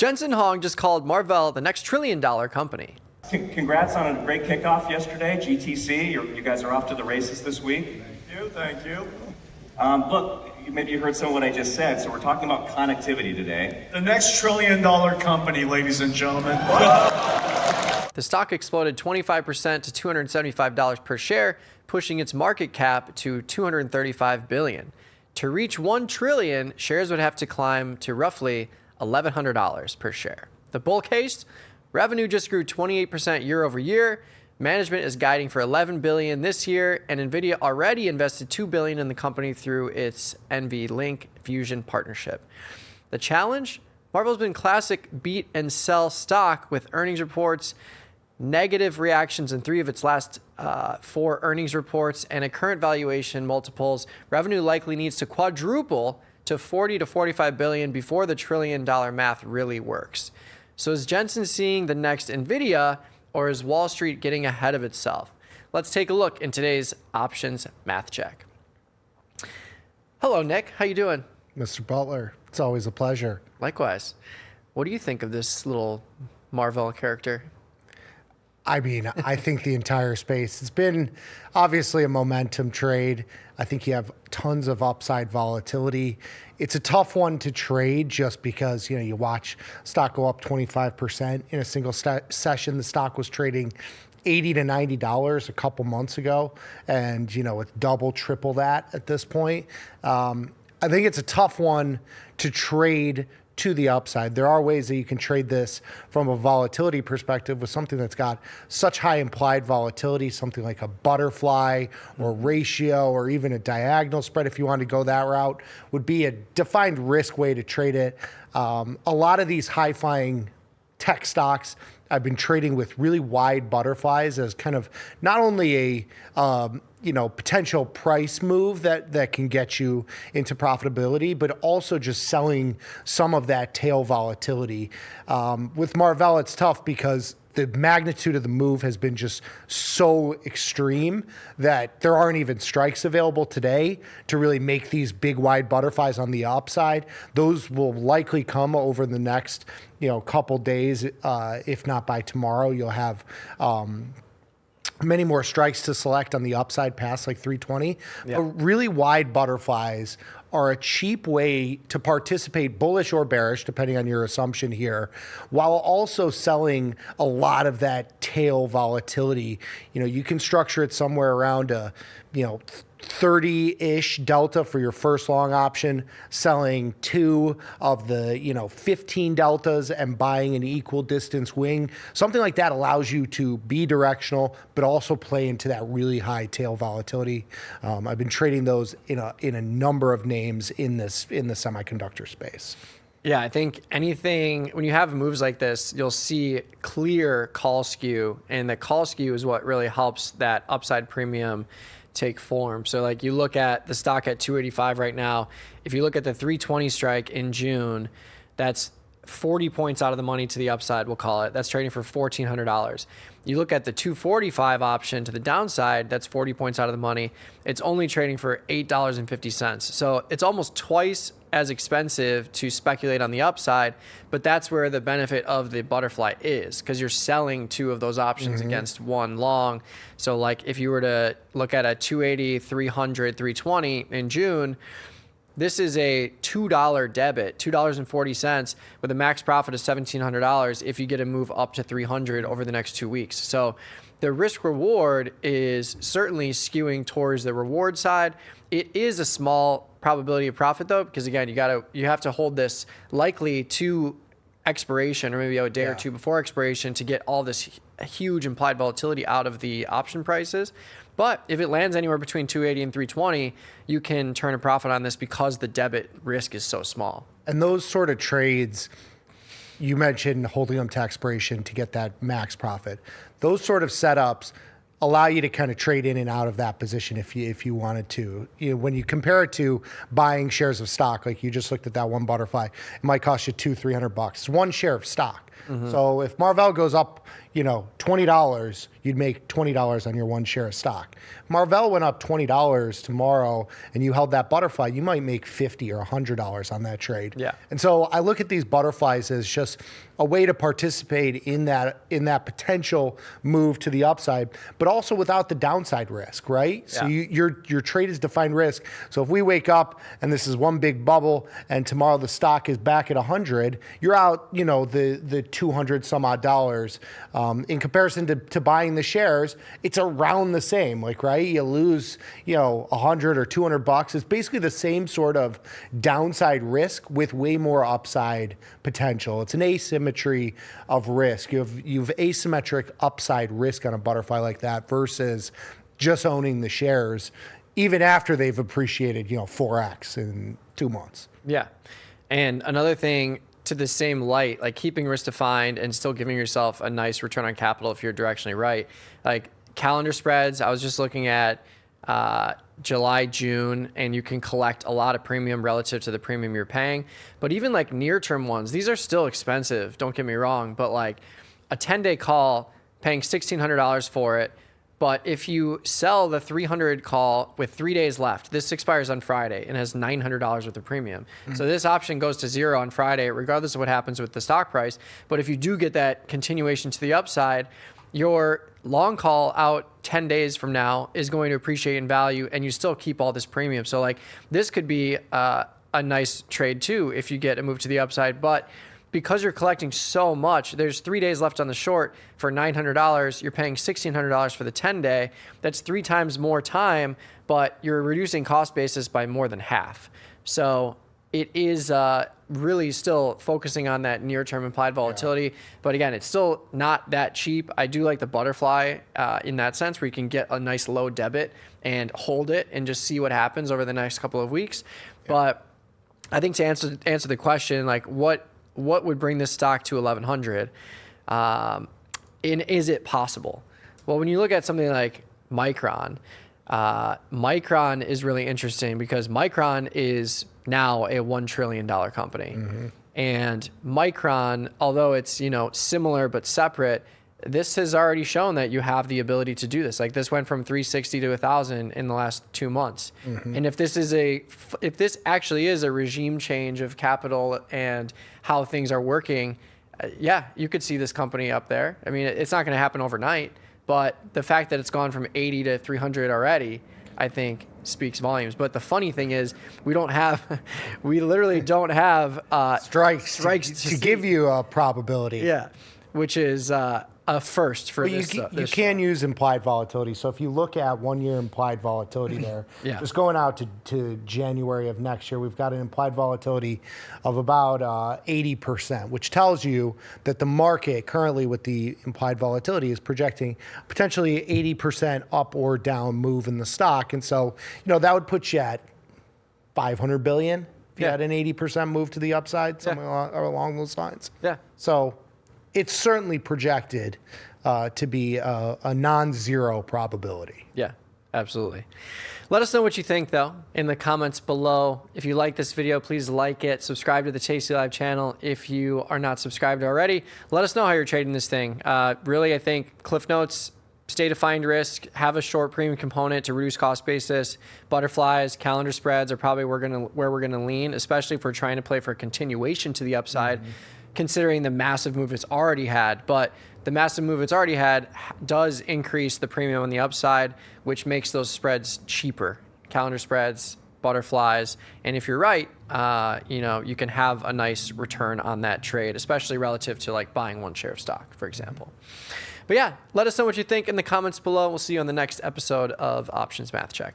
Jensen Huang just called Marvell the next trillion-dollar company. Congrats on a great kickoff yesterday, GTC. You guys are off to the races this week. Thank you. Look, maybe you heard some of what I just said, so we're talking about connectivity today. The next trillion-dollar company, ladies and gentlemen. The stock exploded 25% to $275 per share, pushing its market cap to $235 billion. To reach $1 trillion, shares would have to climb to roughly $1,100 per share. The bull case, revenue just grew 28% year over year. Management is guiding for $11 billion this year, and NVIDIA already invested $2 billion in the company through its NVLink Fusion partnership. The challenge? Marvell's been classic beat and sell stock with earnings reports, negative reactions in 3 of its last 4 earnings reports, and at current valuation multiples, revenue likely needs to quadruple to 40 to 45 billion before the trillion-dollar math really works. So is Jensen seeing the next NVIDIA, or is Wall Street getting ahead of itself? Let's take a look in today's options math check. Hello, Nick. How you doing? Mr. Butler, it's always a pleasure. Likewise. What do you think of this little Marvell character? I mean, I think the entire space, it's been obviously a momentum trade. I think you have tons of upside volatility. It's a tough one to trade just because, you watch stock go up 25% in a single session. The stock was trading $80 to $90 a couple months ago, and, it's double, triple that at this point. I think it's a tough one to trade to the upside. There are ways that you can trade this from a volatility perspective with something that's got such high implied volatility, something like a butterfly or ratio or even a diagonal spread, if you want to go that route, would be a defined risk way to trade it. A lot of these high-flying tech stocks I've been trading with really wide butterflies as kind of not only a potential price move that can get you into profitability, but also just selling some of that tail volatility. With Marvell, it's tough because the magnitude of the move has been just so extreme that there aren't even strikes available today to really make these big wide butterflies on the upside. Those will likely come over the next couple days, if not by tomorrow. You'll have many more strikes to select on the upside past like 320. Yeah. But really wide butterflies are a cheap way to participate, bullish or bearish, depending on your assumption here, while also selling a lot of that tail volatility. You can structure it somewhere around a 30-ish delta for your first long option, selling 2 of the 15 deltas and buying an equal distance wing. Something like that allows you to be directional, but also play into that really high tail volatility. I've been trading those in a number of names in the semiconductor space. Yeah, I think when you have moves like this, you'll see clear call skew, and the call skew is what really helps that upside premium take form. So like you look at the stock at 285 right now, if you look at the 320 strike in June, that's 40 points out of the money to the upside, we'll call it. That's trading for $1,400. You look at the 245 option to the downside, that's 40 points out of the money. It's only trading for $8.50. So it's almost twice as expensive to speculate on the upside, but that's where the benefit of the butterfly is, because you're selling 2 of those options against 1 long. So like if you were to look at a 280, 300, 320 in June, this is a $2 debit, $2.40 with a max profit of $1,700 if you get a move up to 300 over the next 2 weeks. So the risk reward is certainly skewing towards the reward side. It is a small probability of profit though, because again, you have to hold this likely to expiration, or maybe a day or 2 before expiration, to get all this huge implied volatility out of the option prices. But if it lands anywhere between 280 and 320, you can turn a profit on this because the debit risk is so small. And those sort of trades, you mentioned holding them to expiration to get that max profit. Those sort of setups allow you to kind of trade in and out of that position if you wanted to. When you compare it to buying shares of stock, like you just looked at that one butterfly, it might cost you $200-300. It's 1 share of stock. So if Marvell goes up, $20, you'd make $20 on your one share of stock. Marvell went up $20 tomorrow and you held that butterfly, you might make $50 or $100 on that trade. Yeah. And so I look at these butterflies as just a way to participate in that potential move to the upside, but also without the downside risk, right? So your trade is defined risk. So if we wake up and this is one big bubble and tomorrow the stock is back at 100, you're out, the 200 some odd dollars. In comparison to buying the shares, it's around the same, right? You lose, 100 or 200 bucks. It's basically the same sort of downside risk with way more upside potential. It's an asymmetry of risk. You've asymmetric upside risk on a butterfly like that versus just owning the shares, even after they've appreciated, 4x in 2 months. Yeah. And another thing, to the same light, like keeping risk defined and still giving yourself a nice return on capital if you're directionally right. Like calendar spreads, I was just looking at July, June, and you can collect a lot of premium relative to the premium you're paying. But even like near-term ones, these are still expensive, don't get me wrong, but like a 10-day call, paying $1,600 for it. But if you sell the 300 call with 3 days left, this expires on Friday and has $900 worth of premium. So this option goes to zero on Friday, regardless of what happens with the stock price. But if you do get that continuation to the upside, your long call out 10 days from now is going to appreciate in value and you still keep all this premium. So like this could be a nice trade too if you get a move to the upside. But because you're collecting so much, there's 3 days left on the short for $900. You're paying $1,600 for the 10-day. That's 3 times more time, but you're reducing cost basis by more than half. So it is really still focusing on that near-term implied volatility. Yeah. But again, it's still not that cheap. I do like the butterfly in that sense, where you can get a nice low debit and hold it and just see what happens over the next couple of weeks. Yeah. But I think to answer the question, like what would bring this stock to 1100? And is it possible? Well, when you look at something like Micron, Micron is really interesting because Micron is now a $1 trillion company. Mm-hmm. And Micron, although it's, similar but separate, this has already shown that you have the ability to do this. Like this went from 360 to 1,000 in the last 2 months. Mm-hmm. And if this actually is a regime change of capital and how things are working, you could see this company up there. I mean, it's not going to happen overnight, but the fact that it's gone from 80 to 300 already, I think speaks volumes. But the funny thing is we literally don't have strikes to give you a probability. Yeah, which is a first for this. You can use implied volatility. So if you look at 1 year implied volatility there, just going out to January of next year, we've got an implied volatility of about 80%, which tells you that the market currently with the implied volatility is projecting potentially 80% up or down move in the stock. And so, that would put you at 500 billion if you had an 80% move to the upside, something along those lines. Yeah. So it's certainly projected to be a non-zero probability. Yeah, absolutely. Let us know what you think, though, in the comments below. If you like this video, please like it. Subscribe to the tastylive channel if you are not subscribed already. Let us know how you're trading this thing. Really, I think Cliff Notes, stay defined risk, have a short premium component to reduce cost basis. Butterflies, calendar spreads are probably where we're gonna lean, especially if we're trying to play for a continuation to the upside. Mm-hmm. Considering the massive move it's already had. But the massive move it's already had does increase the premium on the upside, which makes those spreads cheaper. Calendar spreads, butterflies, and if you're right, you can have a nice return on that trade, especially relative to like buying one share of stock, for example. But yeah, let us know what you think in the comments below. We'll see you on the next episode of Options Math Check.